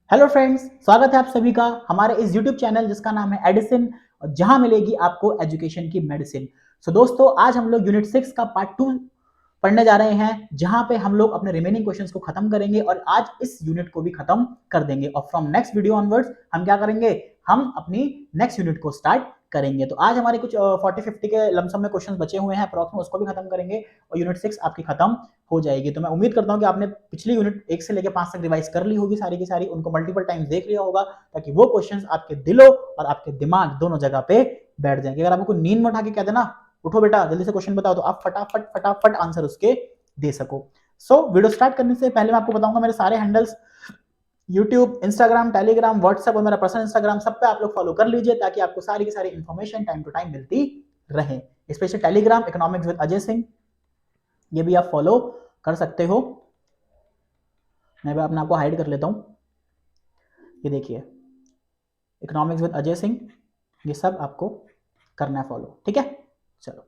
Hello friends, स्वागत है आप सभी का हमारे इस यूट्यूब चैनल जिसका नाम है एडिसन और जहां मिलेगी आपको एजुकेशन की मेडिसिन। सो दोस्तों, आज हम लोग यूनिट 6 का पार्ट 2 पढ़ने जा रहे हैं, जहां पे हम लोग अपने रिमेनिंग क्वेश्चंस को खत्म करेंगे और आज इस यूनिट को भी खत्म कर देंगे। और फ्रॉम नेक्स्ट वीडियो ऑनवर्ड्स हम क्या करेंगे, हम अपनी नेक्स्ट यूनिट को स्टार्ट करेंगे। तो आज हमारे कुछ 40-50 के लमसम में क्वेश्चंस बचे हुए हैं अप्रॉक्स में, उसको भी खत्म करेंगे और यूनिट 6 आपकी खत्म हो जाएगी। तो मैं उम्मीद करता हूं कि आपने पिछली यूनिट 1 से लेकर 5 तक रिवाइज कर ली होगी सारी की सारी, उनको मल्टीपल टाइम्स देख लिया होगा, ताकि वो क्वेश्चंस आपके दिलों और आपके दिमाग दोनों जगह पे बैठ जाएंगे। अगर आपको नींद में उठा के कह देना उठो बेटा जल्दी से क्वेश्चन बताओ, तो आप फटाफट फटाफट आंसर उसके दे सको। वीडियो स्टार्ट करने से पहले मैं आपको बताऊंगा मेरे सारे handles YouTube, Instagram, Telegram, WhatsApp और मेरा पर्सनल इंस्टाग्राम, सब पे आप लोग फॉलो कर लीजिए ताकि आपको सारी की सारी इंफॉर्मेशन टाइम टू टाइम मिलती रहे। Specially Telegram economics with Ajay Singh, ये भी आप फॉलो कर सकते हो। मैं भी अपने आपको हाइड कर लेता हूं। ये देखिए इकोनॉमिक्स विद अजय सिंह, ये सब आपको करना है फॉलो, ठीक है। चलो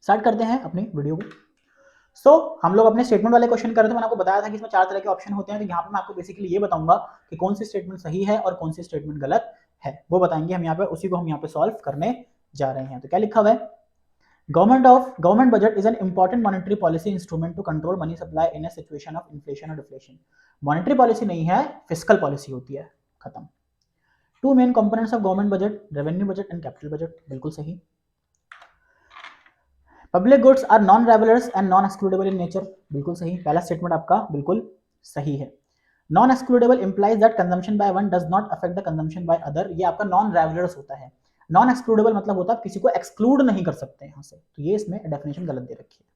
स्टार्ट करते हैं अपनी वीडियो को। हम लोग अपने स्टेटमेंट वाले क्वेश्चन कर रहे थे। मैंने आपको बताया था कि इसमें 4 तरह के ऑप्शन होते हैं, तो यहाँ पे मैं आपको बेसिकली ये बताऊंगा कि कौन सी स्टेटमेंट सही है और कौन सी स्टेटमेंट गलत है, वो बताएंगे हम यहाँ पे, उसी को हम यहाँ पे सॉल्व करने जा रहे हैं। तो क्या लिखा हुआ है, government budget is an important monetary policy instrument to control money supply in a situation of inflation और डिफ्लेशन। मॉनेटरी पॉलिसी नहीं है, फिस्कल पॉलिसी होती है, खत्म। Two main components of government budget, revenue budget and capital budget, बिल्कुल सही। Public goods are non rivalrous and non excludable in nature, बिल्कुल सही। पहला स्टेटमेंट आपका बिल्कुल सही है। Non excludable implies that consumption by one does not affect the consumption by other, ये आपका नॉन रेवलर्स होता है। नॉन एक्सक्लूडेबल मतलब होता है किसी को एक्सक्लूड नहीं कर सकते यहां से, तो ये इसमें डेफिनेशन गलत दे रखी है।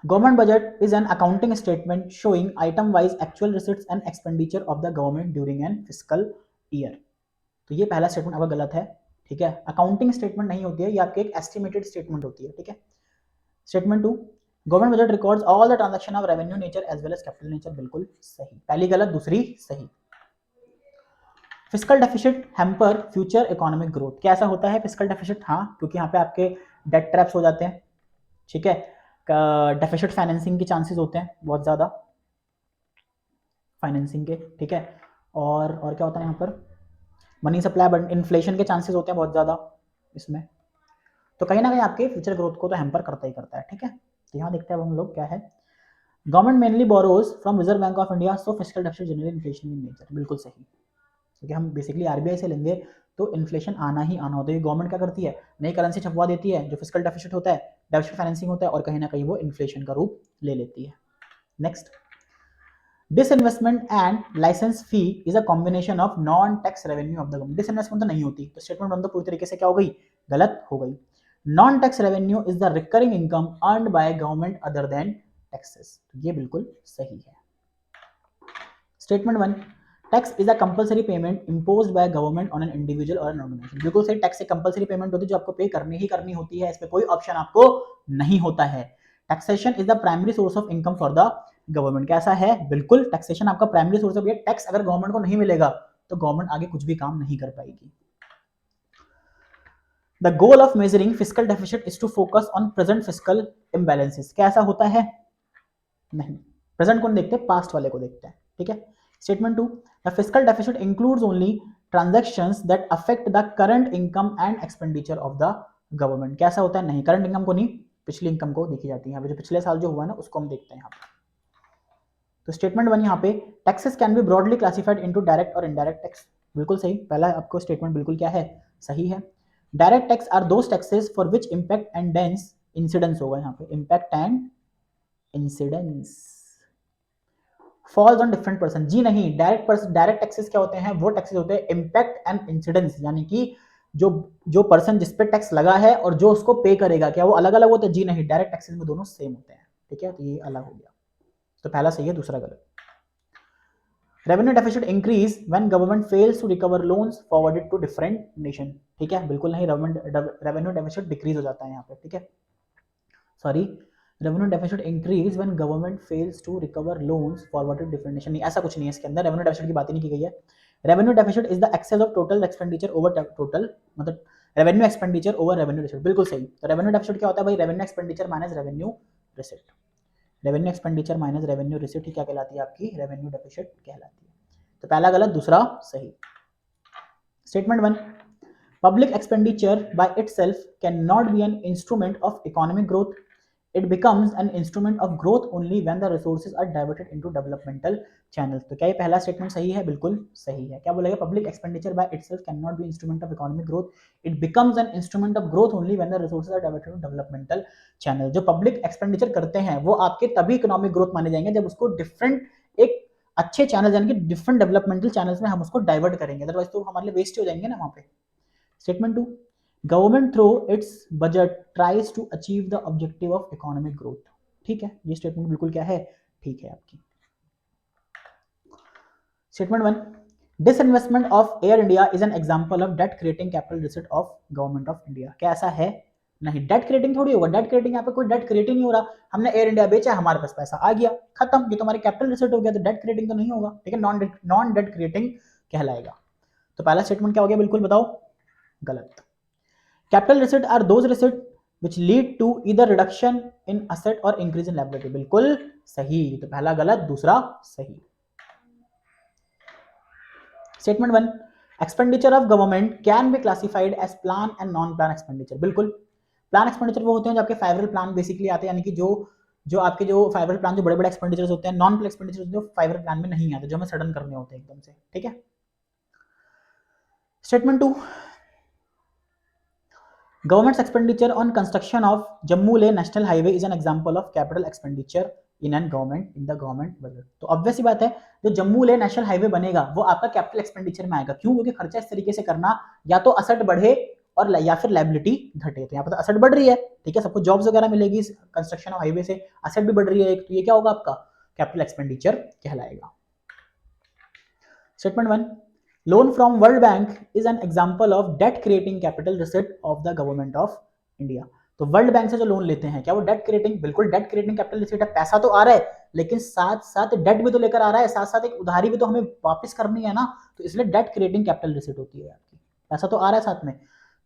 Government budget is an accounting statement showing item wise actual receipts and expenditure of the government during an fiscal year, तो ये पहला स्टेटमेंट आपका गलत है, ठीक है। अकाउंटिंग स्टेटमेंट नहीं होती है, ये आपकी एक एस्टिमेटेड स्टेटमेंट होती है, ठीक है। Statement 2, government budget records all the transaction of revenue nature as well as capital nature, बिल्कुल सही। पहली गलत, दूसरी सही। Fiscal deficit hamper future economic growth, क्या ऐसा होता है फिस्कल डेफिसिट? हाँ, क्योंकि यहाँ पे आपके डेट ट्रैप्स हो जाते हैं, ठीक है। डेफिसिट फाइनेंसिंग के चांसेस होते हैं बहुत ज़्यादा, फाइनेंसिंग के, ठीक है। और क्या होता है यहाँ पर, मनी सप्लाई, इन्फ्लेशन के चांसेस होते हैं बहुत ज़्यादा इसमें, तो कहीं ना कहीं आपके फ्यूचर ग्रोथ को तो हैम्पर करता ही करता है, ठीक है। तो यहाँ देखते हैं अब हम लोग क्या है। Government mainly borrows from reserve bank of India, so fiscal deficit generally inflation in nature, बिल्कुल सही। क्योंकि हम बेसिकली आरबीआई से लेंगे तो इन्फ्लेशन आना ही आना होता है। गवर्नमेंट क्या करती है, नई करेंसी छपवा देती है, जो फिस्कल डेफिसिट होता है, डेफिसिट फाइनेंसिंग होता है, और कहीं ना कहीं वो इन्फ्लेशन का रूप ले लेती है। Next, disinvestment and licence fee is a combination of non tax revenue of the government. Disinvestment तो नहीं होती, तो स्टेटमेंट वन तो पूरी तरीके से क्या हो गई, गलत हो गई। Non tax revenue is the recurring income earned by government other than taxes, ये बिल्कुल सही है। Statement one, tax is a compulsory payment imposed by government on an individual और एन ऑर्गेनाइजेशन, बिल्कुल सही। टैक्स एक कंपलसरी पेमेंट होती है जो आपको पे करनी ही करनी होती है, इस पे कोई ऑप्शन आपको नहीं होता है। Taxation is the primary source of income for the government, कैसा है, बिल्कुल टैक्सेशन आपका प्राइमरी सोर्स ऑफ, टैक्स अगर गवर्नमेंट को नहीं मिलेगा तो गवर्नमेंट आगे कुछ भी काम नहीं कर पाएगी। The goal of measuring fiscal deficit is to focus on present fiscal imbalances, क्या ऐसा होता है? नहीं, प्रेजेंट को नहीं देखते, पास्ट वाले को देखते हैं, ठीक है। Statement 2, the fiscal deficit includes only transactions that affect the current income and expenditure of the government, कैसा होता है? नहीं, करंट इनकम को नहीं, पिछली इनकम को देखी जाती है, जो पिछले साल जो हुआ ना उसको हम देखते हैं यहाँ पे। तो स्टेटमेंट 1 यहाँ पे, taxes can be broadly classified into direct और इनडायरेक्ट टैक्स, बिल्कुल सही। पहला आपको स्टेटमेंट बिल्कुल क्या है, सही है। Direct tax are those taxes for which impact and dense incidence होगा यहाँ पे, impact and incidence falls on different person, जी नहीं। डायरेक्ट टैक्सेस क्या होते हैं, वो टैक्सेस होते हैं इम्पैक्ट एंड इंसिडेंस, यानी कि जो पर्सन जिस पे टैक्स लगा है और जो उसको पे करेगा, क्या वो अलग अलग होते हैं? जी नहीं, डायरेक्ट टैक्सेस में दोनों सेम होते हैं, ठीक है। तो ये अलग हो गया, तो पहला सही है, दूसरा गलत। Revenue deficit increase when government fails to recover loans forwarded to different nation, ठीक है, बिल्कुल नहीं। रेवेन्यू डेफिसिट डिक्रीज हो जाता है यहाँ पे, ठीक है, sorry. Revenue deficit increase when government fails to recover loans forwarded different nation, नहीं, ऐसा कुछ नहीं है इसके अंदर, रेवेन्यू डेफिसिट की बात ही नहीं की गई है। Revenue deficit is the excess of total expenditure over total, मतलब revenue expenditure over revenue receipt, बिल्कुल सही। तो रेवेन्यू डेफिसिट क्या होता है भाई, revenue expenditure minus revenue receipt. Revenue expenditure minus revenue receipt क्या कहलाती है आपकी? रेवेन्यू डेफिसिट कहलाती है। तो पहला गलत, दूसरा सही। Statement 1, public expenditure by itself cannot be an instrument of economic growth. It becomes an instrument of growth only when the resources are diverted into developmental channels. तो क्या ये पहला स्टेटमेंट सही है? बिल्कुल सही है। क्या बोलेगा? Public expenditure by itself can not be instrument of economic growth, it becomes an instrument of growth only when the resources are diverted to developmental channel. जो पब्लिक एक्सपेंडिचर करते हैं वो आपके तभी इकोनॉमिक ग्रोथ माने जाएंगे जब उसको डिफरेंट एक अच्छे चैनल यानी कि डिफरेंट डेवलपमेंटल चैनल्स में हम उसको डाइवर्ट करेंगे, अदरवाइज तो हमारे लिए वेस्ट हो जाएंगे ना वहां पे। Statement 2, government through its budget tries to achieve the objective of economic growth. ठीक है, ये स्टेटमेंट बिल्कुल क्या है? ठीक है आपकी। Statement 1, disinvestment of Air India is an example of debt creating capital receipt of government of India. क्या ऐसा है? नहीं, डेट क्रिएटिंग थोड़ी होगा, डेट क्रिएटिंग यहाँ पे कोई डेट क्रिएटिंग नहीं हो रहा, हमने एयर इंडिया बेचा, हमारे पास पैसा आ गया, खत्म, ये तुम्हारी कैपिटल रिसीट हो गया, तो डेट क्रिएटिंग तो नहीं होगा, ठीक है, नॉन डेट क्रिएटिंग कहलाएगा। तो पहला स्टेटमेंट क्या हो गया? बिल्कुल बताओ, गलत। Capital receipt are those receipt which lead to either reduction in asset or increase in liability. बिल्कुल सही, तो पहला गलत, दूसरा सही। Statement 1, expenditure of government can be classified as plan and non-plan expenditure. बिल्कुल, प्लान एक्सपेंडिचर वो होते हैं जो आपके फाइवरल प्लान बेसिकली आते हैं, यानी कि जो आपके जो फाइवरल प्लान जो बड़े बड़े एक्सपेंडिचर्स होते हैं, नॉन प्लान एक्सपेंडिचर जो फाइवरल प्लान में नहीं आते, जो हमें सडन करने होते हैं एकदम से, ठीक है। Statement 2, Government's expenditure on construction of Jammu Leh National Highway is an example of capital expenditure in the government budget. तो ऑब्वियस सी बात है, जो जम्मू ले नेशनल हाईवे बनेगा वो आपका कैपिटल एक्सपेंडिचर में आएगा। क्यों? क्योंकि खर्चा इस तरीके से करना, या तो असेट बढ़े और या फिर लायबिलिटी घटे। तो यहाँ पर तो असेट बढ़ रही है, ठीक है, सबको जॉब्स वगैरह मिलेगी कंस्ट्रक्शन ऑफ हाईवे से, असेट भी बढ़ रही है एक, तो ये क्या होगा? आपका कैपिटल एक्सपेंडिचर कहलाएगा। Statement 1, loan from World Bank is an example of debt creating capital receipt of the government of India. तो वर्ल्ड बैंक से जो लोन लेते हैं, क्या वो डेट क्रिएटिंग? बिल्कुल डेट क्रिएटिंग कैपिटल रिसीट है, पैसा तो आ रहा है लेकिन साथ साथ डेट भी तो लेकर आ रहा है, साथ साथ एक उधारी भी तो हमें वापस करनी है ना, तो इसलिए डेट क्रिएटिंग कैपिटल रिसीट होती है आपकी, पैसा तो आ रहा है साथ में।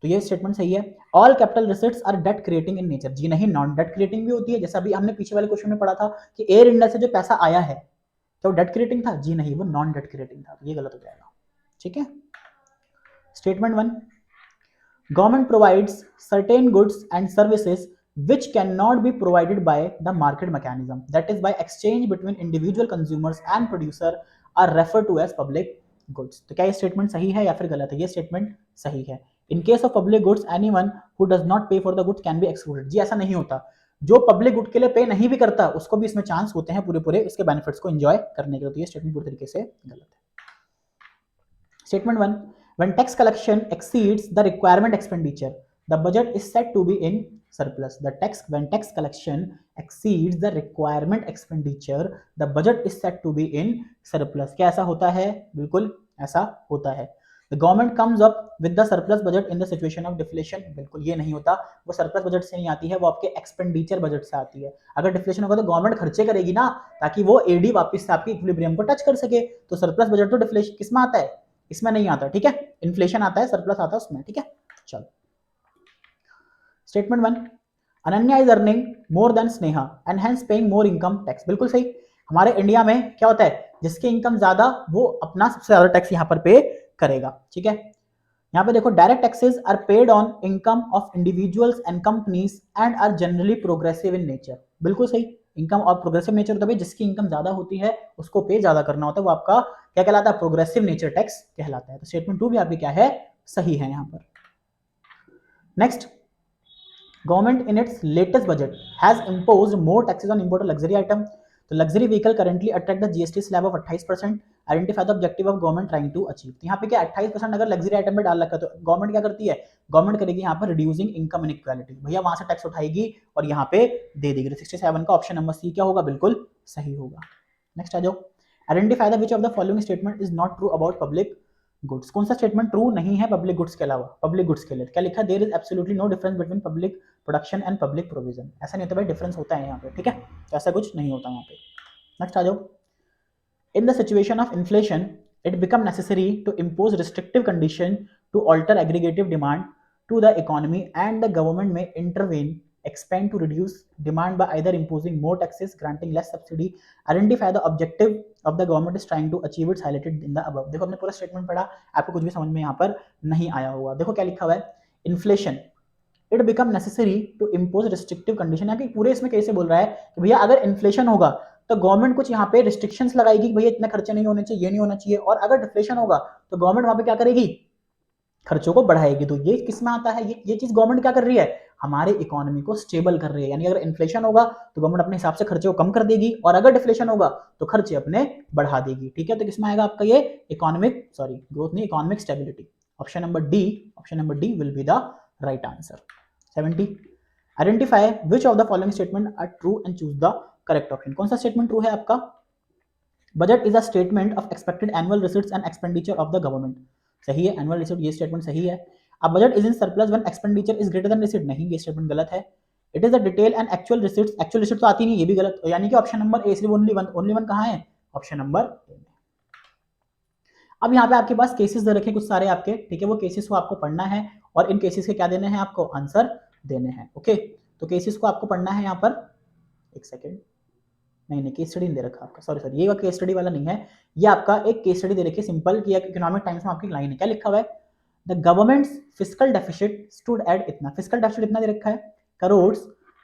तो ये स्टेटमेंट सही है। All capital receipts are debt creating in nature. जी नहीं, नॉन डेट क्रिएटिंग भी होती है, जैसा अभी हमने पीछे वाले क्वेश्चन में पढ़ा था कि एयर इंडिया से जो पैसा आया है क्या वो डेट क्रिएटिंग था? जी नहीं, वो नॉन डेट क्रिएटिंग था, ये गलत हो जाएगा, ठीक है। Statement 1, government provides certain goods and services which cannot be provided by the market mechanism, that is by exchange between individual consumers and producer are referred to as public goods. तो क्या ये स्टेटमेंट सही है या फिर गलत है? ये स्टेटमेंट सही है। In case of public goods, anyone who does not pay for the goods can be excluded. जी ऐसा नहीं होता, जो पब्लिक गुड के लिए पे नहीं भी करता उसको भी इसमें चांस होते हैं पूरे उसके बेनिफिट्स को एंजॉय करने के। तो ये स्टेटमेंट पूरी तरीके से गलत है। Statement 1, when tax collection exceeds the requirement expenditure, the budget is said to be in surplus. When tax collection exceeds the requirement expenditure, the budget is said to be in surplus. क्या ऐसा होता है? बिल्कुल ऐसा होता है। The government comes up with the surplus budget in the situation of deflation. बिल्कुल ये नहीं होता, वो सरप्लस बजट से नहीं आती है, वो आपके एक्सपेंडिचर बजट से आती है। अगर डिफ्लेशन होगा तो गवर्नमेंट खर्चे करेगी ना, ताकि वो एडी वापस से आपकी इक्विलिब्रियम को टच कर सके। तो सरप्लस बजट तो डिफ्लेशन किसमें आता है? इसमें नहीं आता, ठीक है, इन्फ्लेशन आता है, सरप्लस आता है उसमें, ठीक है। चलो statement 1, Ananya is earning more than Sneha and hence paying more income tax. बिल्कुल सही। हमारे इंडिया में क्या होता है, जिसकी इनकम ज्यादा वो अपना सबसे ज्यादा टैक्स यहाँ पर पे करेगा, ठीक है। यहाँ पे देखो, direct taxes are paid on income of individuals and companies and are generally progressive in nature. बिल्कुल सही, इनकम और प्रोग्रेसिव नेचर होता है, जिसकी इनकम ज्यादा होती है उसको पे ज्यादा करना होता है, वो आपका क्या कहलाता है? प्रोग्रेसिव नेचर टैक्स कहलाता है। तो स्टेटमेंट 2 भी आपकी क्या है? सही है यहाँ पर। Next, government in its latest budget has imposed more taxes on import luxury item. तो luxury vehicle currently attract the GST slab of 28%। Identify the objective of government trying to achieve. तो यहाँ पे क्या 28% अगर लग्जरी आइटम में डाल रखा है तो गवर्नमेंट क्या करती है? गवर्नमेंट करेगी यहाँ पर रिड्यूसिंग इनकम इनइक्वालिटी, भैया वहां से टैक्स उठाएगी और यहाँ पे दे देगी। 67 का ऑप्शन नंबर सी क्या होगा? बिल्कुल सही होगा। नेक्स्ट आ जाओ, identify the which of the following statement is not true about public goods. कौन सा स्टेटमेंट ट्रू नहीं है पब्लिक गुड्स के अलावा? पब्लिक गुड्स के लिए क्या लिखा? There is absolutely no difference between public production and public provision. ऐसा नहीं होता भाई, डिफरेंस होता है यहाँ पे, ठीक है, ऐसा कुछ नहीं होता यहाँ पे। नेक्स्ट आ जाओ, in the situation of inflation it become necessary to impose restrictive condition to alter aggregative demand to the economy and the government may intervene expand to reduce demand by either imposing more taxes, granting less subsidy, identify the objective of the government is trying to achieve its highlighted in the above। देखो हमने पूरा statement पढ़ा, आपको कुछ भी समझ में यहाँ पर नहीं आया होगा। देखो क्या लिखा हुआ है, inflation it become necessary to impose restrictive condition. यहाँ पूरे इसमें कैसे बोल रहा है कि भैया अगर इन्फ्लेशन होगा तो गवर्नमेंट कुछ यहाँ पे रिस्ट्रिक्शंस लगाएगी कि भैया इतने खर्चे नहीं होने चाहिए, ये नहीं होना चाहिए, और अगर डिफ्लेशन होगा तो गवर्नमेंट वहां पे क्या करेगी, खर्चों को बढ़ाएगी। तो ये किस में आता है, ये चीज गवर्नमेंट क्या कर रही है, हमारे इकोनॉमी को स्टेबल कर रही है। यानी अगर इन्फ्लेशन होगा तो गवर्नमेंट अपने हिसाब से खर्चे को कम कर देगी, और अगर डिफ्लेशन होगा तो खर्चे अपने बढ़ा देगी। ठीक है, तो किसमें आएगा आपका ये ग्रोथ नहीं, economic stability. Option number D will be the right answer. 70 identify which of the following statement are true and choose the correct option. कौन सा स्टेटमेंट ट्रू है आपका, budget is a statement of expected annual receipts and expenditure of the government. सही है, annual receipt ये statement सही है। अब budget is in surplus when expenditure is greater than receipt, नहीं ये स्टेटमेंट गलत है। It is the detail and actual receipt तो आती नहीं, ये भी गलत। यानी कि ऑप्शन नंबर ए सिर्फ ओनली वन कहां है, ऑप्शन नंबर ए में। अब यहाँ पे आपके पास केसेस दे रखे कुछ सारे आपके, ठीक है, वो केसेस को आपको पढ़ना है और इन केसेस के क्या देने हैं आपको, आंसर देने हैं। ओके, तो केसेस को आपको पढ़ना है यहाँ पर, एक सेकेंड, नहीं केस स्टडी नहीं दे रखा आपका, सॉरी ये केस स्टडी वाला नहीं है, ये आपका एक केस स्टडी दे रखी है सिंपल कि इकोनॉमिक टाइम्स में आपकी लाइन है, क्या लिखा हुआ है, the governments fiscal deficit stood at इतना, फिस्कल डेफिसिट इतना दे रखा है करोड़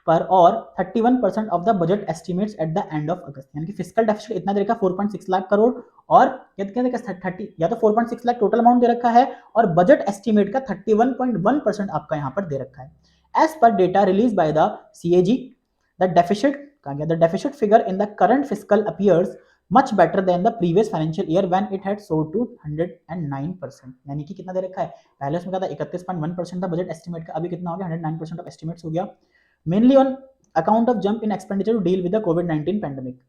पर, और 31% of the budget estimates at the end of अगस्त। यानी कि फिस्कल डेफिसिट इतना दे रखा है 4.6 लाख करोड़, और क्या 30 या तो 4.6 लाख टोटल अमाउंट दे रखा है, और बजट एस्टिमेट का 31.1% आपका यहाँ पर दे रखा है। As per data release by the CAG, the deficit the deficit figure in the current fiscal appears much better than the previous financial year when it had sold to 109%। यानी कि कितना दे रखा है, पहले उसमें क्या था 31.1% था बजट एस्टिमेट का, अभी कितना हो गया 109% ऑफ एस्टिमेट्स हो गया, mainly on account of jump in expenditure to deal with the कोविड-19 pandemic.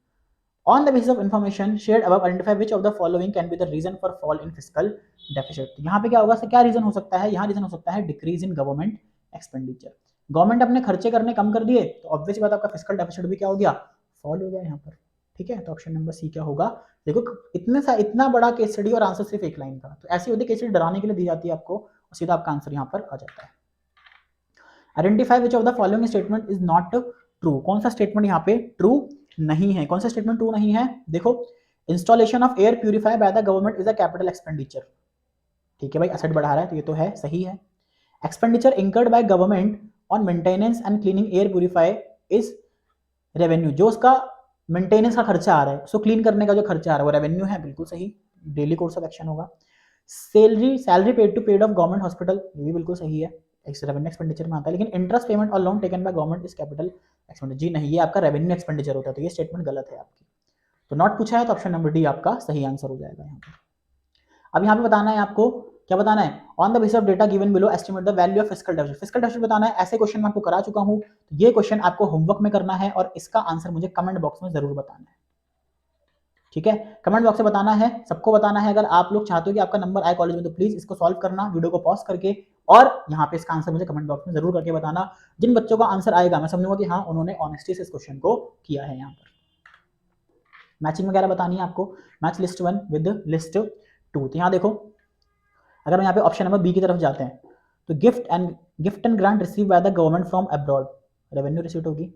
On the basis of information shared above, identify which of the following can be the reason for fall in fiscal deficit। यहाँ पे क्या होगा, क्या reason हो सकता है, यहाँ रीजन हो सकता है decrease in government expenditure. Government अपने खर्चे करने कम कर दिए तो ऑब्वियस बात आपका फिस्कल डेफिसिट भी क्या हो गया, फॉल हो गया यहाँ पर। ठीक है, तो ऑप्शन नंबर सी क्या होगा, देखो इतना बड़ा केस स्टडी और आंसर सिर्फ एक लाइन का, तो ऐसी होती है केस स्टडी डराने के लिए दी जाती है आपको, और सीधा आपका आंसर यहाँ पर आ जाता है। Identify which of the following statement is not true, कौन सा स्टेटमेंट यहाँ पे ट्रू नहीं है, कौन सा स्टेटमेंट ट्रू नहीं है, देखो installation of air purifier bye the government is a capital expenditure. ठीक है भाई, एसेट बढ़ा रहा है तो ये तो है, सही है। Expenditure incurred by government on maintenance and cleaning air purifier is revenue, जो उसका मेंटेनेंस का खर्चा आ रहा है, उसको क्लीन करने का जो खर्चा आ रहा है वो रेवेन्यू है, बिल्कुल सही, डेली कोर्स ऑफ एक्शन होगा। Salary paid to paid of government hospital, ये भी बिल्कुल सही है, रेवेन्यू एक्सपेंडिचर में आता है। लेकिन इंटरेस्ट पेमेंट और loan taken by government is capital expenditure, जी नहीं, ये आपका रेवेन्यू एक्सपेंडिचर होता है, तो ये स्टेटमेंट गलत है आपकी। तो नॉट पूछा है तो ऑप्शन नंबर डी आपका सही आंसर हो जाएगा यहाँ पर। अब यहाँ पे बताना है आपको, क्या बताना है, on the basis of data given below estimate the value of fiscal deficit. Fiscal deficit बताना है, ऐसे क्वेश्चन मैं आपको करा चुका हूँ, तो ये क्वेश्चन आपको होमवर्क में करना है और इसका आंसर मुझे कमेंट बॉक्स में जरूर बताना है। ठीक है, कमेंट बॉक्स में बताना है, सबको बताना है। अगर आप लोग चाहते हो कि आपका नंबर आए कॉलेज में तो प्लीज इसको सॉल्व करना, वीडियो को पॉज करके, और यहाँ पे इसका आंसर मुझे कमेंट बॉक्स में जरूर करके बताना। जिन बच्चों का आंसर आएगा मैं समझूंगा कि हाँ उन्होंने ऑनेस्टी से इस क्वेश्चन को किया है। यहाँ पर मैचिंग वगैरह बतानी है आपको, मैच लिस्ट 1 विद लिस्ट 2। तो यहाँ देखो, अगर हम यहाँ पे ऑप्शन नंबर बी की तरफ जाते हैं तो gift and grant receive by the government from abroad, revenue receipt होगी।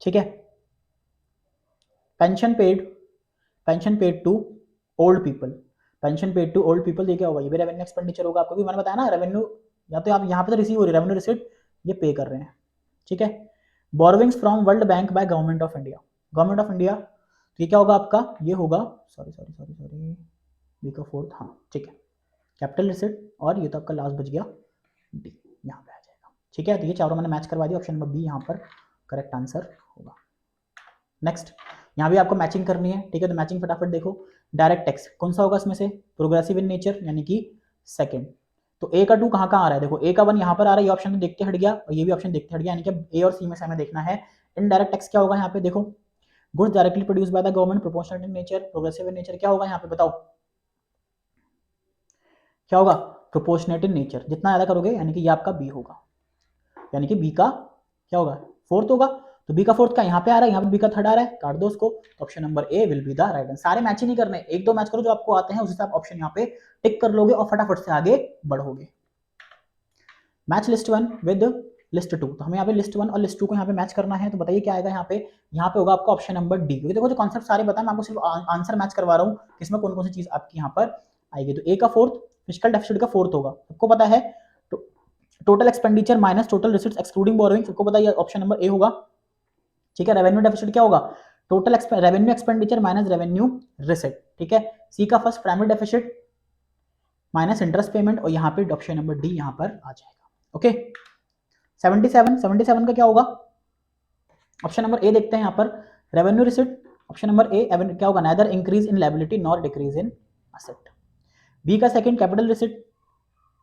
ठीक है, pension paid to old people, ये क्या होगा, ये भी रेवेन्यू एक्सपेंडिचर होगा। आपको भी मैंने बताया ना, रेवेन्यू या तो आप यहाँ पे तो रिसीव हो रही है रेवेन्यू रिसीट, ये पे कर रहे हैं। ठीक है, borrowings from World bank by government of India, तो ये क्या होगा आपका, ये होगा सॉरी बी का फोर्थ, हाँ ठीक है, कैपिटल रिसीट, और ये तो आपका लास्ट बच गया डी, यहाँ पे आ जाएगा। ठीक है, तो ये चारों मैंने मैच करवा दिया, ऑप्शन नंबर बी यहाँ पर करेक्ट आंसर होगा। नेक्स्ट, यहाँ भी आपको मैचिंग करनी है। ठीक है, तो मैचिंग फटाफट देखो, डायरेक्ट टैक्स कौन सा होगा इसमें से, प्रोग्रेसिव इन नेचर यानी कि सेकंड। तो ए का 2 कहाँ आ रहा है, देखो ए का 1 यहाँ पर आ रहा है, ये ऑप्शन तो देखते हट गया और ये भी ऑप्शन देखते हट गया, यानी कि ए और सी में से हमें देखना है इनडायरेक्ट टैक्स क्या होगा। यहाँ पे देखो, goods directly produce by the government, proportional in nature, progressive in nature, क्या होगा यहाँ पे बताओ, क्या होगा, प्रोपोर्शनेट इन नेचर। जितना ज्यादा करोगे यानी कि ये आपका बी होगा, यानी कि बी का क्या होगा, फोर्थ होगा। तो बी का फोर्थ का यहाँ पे आ रहा है, यहाँ पे बी का थर्ड आ रहा है, काट दो उसको। तो option number A will be the right answer. सारे मैच ही नहीं करने, एक दो मैच करो जो आपको आते हैं, उस हिसाब ऑप्शन यहाँ पे टिक कर लोगे और फटाफट से आगे बढ़ोगे। मैच लिस्ट 1 विद लिस्ट 2, तो हमें यहाँ पे लिस्ट 1 और लिस्ट 2 को यहाँ पे मैच करना है। तो बताइए क्या आएगा यहाँ पे होगा आपका ऑप्शन नंबर डी, क्योंकि देखो जो कॉन्सेप्ट सारे बताए मैं आपको सिर्फ आंसर मैच करवा रहा हूँ किसमें कौन कौन सी चीज आपकी यहाँ पर आएगी। तो ए का फोर्थ, फिजिकल डेफिसिट का फोर्थ होगा, सबको पता है। तो total expenditure minus total receipts excluding borrowing, सबको पता है ऑप्शन नंबर ए होगा। ठीक है, रेवेन्यू डेफिसिट क्या होगा, total revenue expenditure minus revenue receipt. ठीक है, सी का first primary deficit minus interest payment, और यहाँ पे ऑप्शन नंबर डी यहाँ पर आ जाएगा। ओके, 77 का क्या होगा, ऑप्शन नंबर ए देखते हैं यहाँ पर, revenue receipt, option number A क्या होगा, neither increase in liability nor decrease in asset. B का second capital receipt,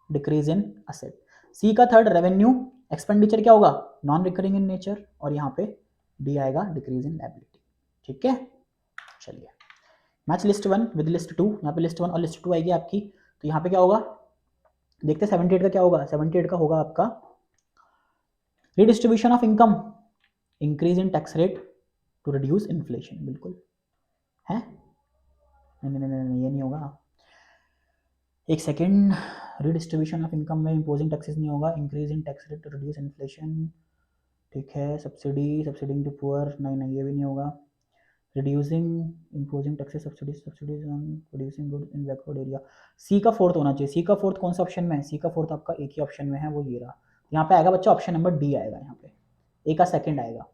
decrease in asset. C का थर्ड रेवेन्यू एक्सपेंडिचर क्या होगा, नॉन रिकरिंग इन नेचर, और यहाँ पे डी आएगा डिक्रीज इन लायबिलिटी। ठीक है, चलिए मैच लिस्ट 1 विद लिस्ट 2, यहाँ पे लिस्ट 1 और लिस्ट 2 आएगी आपकी। तो यहाँ पे क्या होगा, देखते हैं 78 का क्या होगा, 78 का होगा आपका redistribution of income, increase in tax rate to reduce inflation. बिल्कुल है, नहीं ये नहीं होगा, एक सेकेंड, रिडिस्ट्रीब्यूशन ऑफ इनकम में इंपोजिंग टैक्सेस नहीं होगा, increase in tax rate to reduce inflation. ठीक है, सब्सिडी टू पुअर, नहीं ये भी नहीं होगा, reducing imposing taxes subsidies on producing goods in backward area। सी का फोर्थ होना चाहिए, सी का फोर्थ कौन सा ऑप्शन में है, सी का फोर्थ आपका एक ही ऑप्शन में है, वो ये रहा। यहाँ पे आएगा बच्चा ऑप्शन नंबर डी आएगा, यहाँ पे ए का सेकंड आएगा,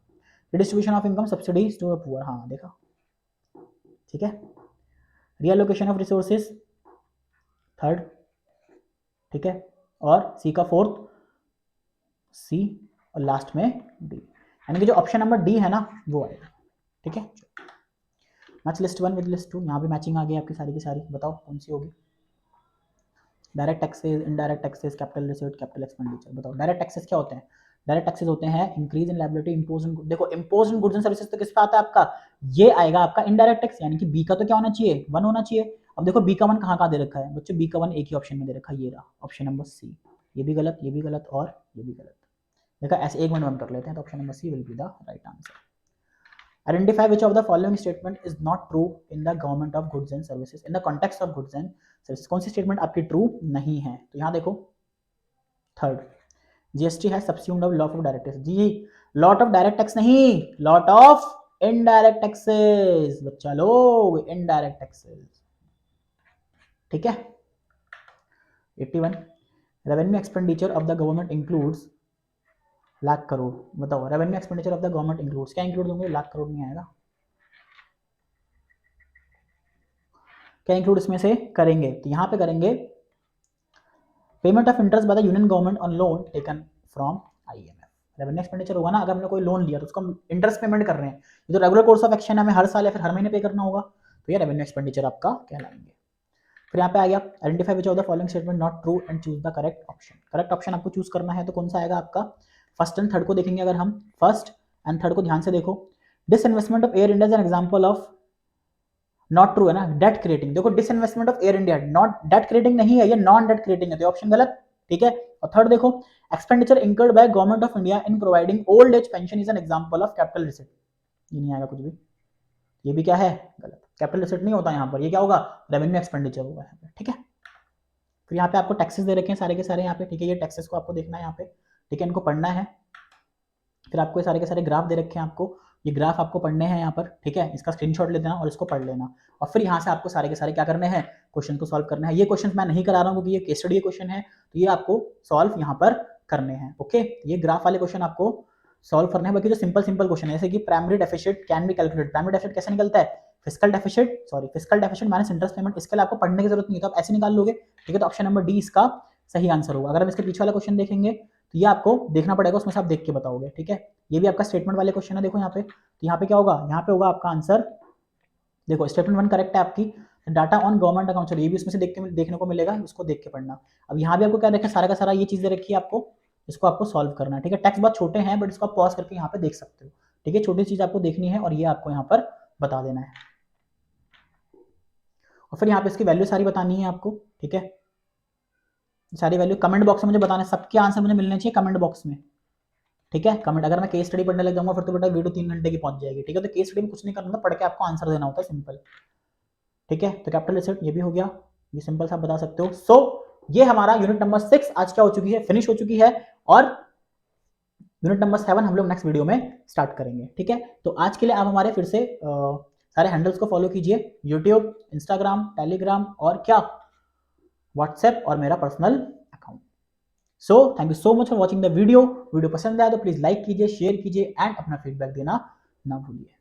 redistribution of income subsidies to poor, हाँ देखा। ठीक है, रीअलोकेशन ऑफ रिसोर्सेज थर्ड। ठीक है, और सी का फोर्थ, सी और लास्ट में डी, यानी कि जो ऑप्शन नंबर डी है ना वो आएगा। ठीक है, मैच लिस्ट 1 विद लिस्ट 2, यहाँ पे मैचिंग आ गई आपकी सारी की सारी, बताओ कौन सी होगी। Direct taxes, indirect taxes, capital receipt, capital expenditure, बताओ डायरेक्ट टैक्सेस क्या होते हैं। डायरेक्ट टैक्सेस होते हैं increase in liability impose in, देखो impose in goods and services तो किस पे आता है आपका, ये आएगा आपका इनडायरेक्ट टैक्स, यानी कि बी का तो क्या होना चाहिए, 1 होना चाहिए। अब देखो बी का 1 कहाँ दे रखा है बच्चों, बी का 1 एक ही ऑप्शन में दे रखा है, ये रहा ऑप्शन नंबर सी। ये भी गलत, ये भी गलत, और ये भी गलत। देखा, ऐसे एक मिनट में कर लेते हैं, तो option number C will be the right answer. Identify which of the following statement is not true in the government of goods and services, in the context of goods and services। कौन सी statement आपकी true नहीं है, तो यहाँ देखो third, GST है subsumed of lot of direct tax, जी lot of direct tax नहीं, लॉट ऑफ इनडायरेक्ट टैक्सेस, बच्चा लोग इनडायरेक्ट टैक्सेस। ठीक है, 81, revenue expenditure of the government includes lakh crore, बताओ revenue expenditure of the government includes, क्या इंक्लूड होंगे, लाख करोड़ नहीं आएगा, क्या इंक्लूड इसमें से करेंगे, तो यहाँ पे करेंगे payment of interest by the union government on loan taken from IMF. Revenue expenditure होगा ना, अगर हमने कोई लोन लिया तो उसको हम इंटरेस्ट पेमेंट कर रहे हैं, ये तो रेगुलर कोर्स ऑफ एक्शन है, हमें हर साल या फिर हर महीने पे करना होगा, तो ये रेवेन्यू एक्सपेंडिचर आपका कहलाएंगे। फिर यहाँ पे आ गया identify which of the following statement not true and choose the correct option. Correct option आपको चूज करना है, तो कौन सा आएगा आपका, फर्स्ट एंड थर्ड को देखेंगे अगर हम, फर्स्ट एंड थर्ड को ध्यान से देखो। Disinvestment of Air India is an example of, not true है ना, डेट क्रिएटिंग, देखो disinvestment of Air India not debt creating नहीं है, ये नॉन डेट क्रिएटिंग है, तो ऑप्शन गलत। ठीक है, और थर्ड देखो, expenditure incurred by government of India in providing old age pension is an example of capital receipt, ये नहीं आएगा कुछ भी, ये भी क्या है गलत, कैपिटल रिसीट नहीं होता यहाँ पर, ये क्या होगा, रेवेन्यू एक्सपेंडिचर होगा यहाँ पे। ठीक है, फिर यहाँ पे आपको टैक्सेस दे रखे हैं सारे के सारे यहाँ पे। ठीक है, ये टैक्सेस को आपको देखना है यहाँ पे, ठीक है, इनको पढ़ना है। फिर आपको ये सारे के सारे ग्राफ दे रखे हैं आपको, ये ग्राफ आपको पढ़ने हैं यहाँ पर। ठीक है, इसका स्क्रीनशॉट ले देना और इसको पढ़ लेना, और फिर यहाँ से आपको सारे के सारे क्या करने हैं, क्वेश्चन को सॉल्व करना है। ये क्वेश्चन मैं नहीं करा रहा हूँ क्योंकि ये केस स्टडी क्वेश्चन है, तो ये आपको सॉल्व यहाँ पर करने हैं। ओके, ये ग्राफ वाले क्वेश्चन आपको सॉल्व करने हैं। बाकी जो सिंपल क्वेश्चन है, जैसे कि primary deficit can be calculated, primary deficit कैसे निकलता है, fiscal deficit minus interest payment, इसके लिए आपको पढ़ने की जरूरत नहीं है, तो आप ऐसे निकाल लोगे। ठीक है, तो ऑप्शन नंबर डी इसका सही आंसर होगा। अगर हम इसके पीछे वाला क्वेश्चन देखेंगे तो ये आपको देखना पड़ेगा, उसमें से आप देख के बताओगे। ठीक है, ये भी आपका स्टेटमेंट वाले क्वेश्चन है, देखो यहाँ पे, तो यहाँ पे क्या होगा, यहाँ पे होगा आपका आंसर, देखो स्टेटमेंट 1 करेक्ट है आपकी, डाटा ऑन गवर्नमेंट अकाउंट, चलो ये भी उसमें से देखने को मिलेगा, उसको देख के पढ़ना। अब यहाँ भी आपको क्या देखा, सारा का सारा ये चीज़ें रखी है आपको, इसको आपको सॉल्व करना है। ठीक है, टेक्स्ट बहुत छोटे हैं बट इसको आप पॉज करके यहाँ पे देख सकते हो। ठीक है, छोटी चीज़ आपको देखनी है और ये आपको यहाँ पर बता देना है, और फिर यहाँ पे इसकी वैल्यू सारी बतानी है आपको। ठीक है, सारी वैल्यू कमेंट बॉक्स में मुझे बताना है, सबके आंसर मुझे मिलने चाहिए कमेंट बॉक्स में। ठीक है, कमेंट, अगर मैं केस स्टडी पढ़ने लग जाऊंगा फिर तो बेटा वीडियो 3 घंटे की पहुंच जाएगी। ठीक है, तो केस स्टडी में कुछ नहीं करना, पढ़ के आपको आंसर देना होता है, सिंपल। ठीक है, तो कैपिटल रिसीट ये भी हो गया, ये सिंपल सा बता सकते हो। सो ये हमारा यूनिट नंबर 6 आज क्या हो चुकी है, फिनिश हो चुकी है। और यूनिट नंबर 7 हम लोग नेक्स्ट वीडियो में स्टार्ट करेंगे, ठीक है। तो आज के लिए आप हमारे फिर से सारे हैंडल्स को फॉलो कीजिए, यूट्यूब, इंस्टाग्राम, टेलीग्राम और क्या, व्हाट्सएप और मेरा personal account. So thank you so much for watching the video. Video पसंद आया तो प्लीज लाइक कीजिए, शेयर कीजिए एंड अपना फीडबैक देना ना भूलिए।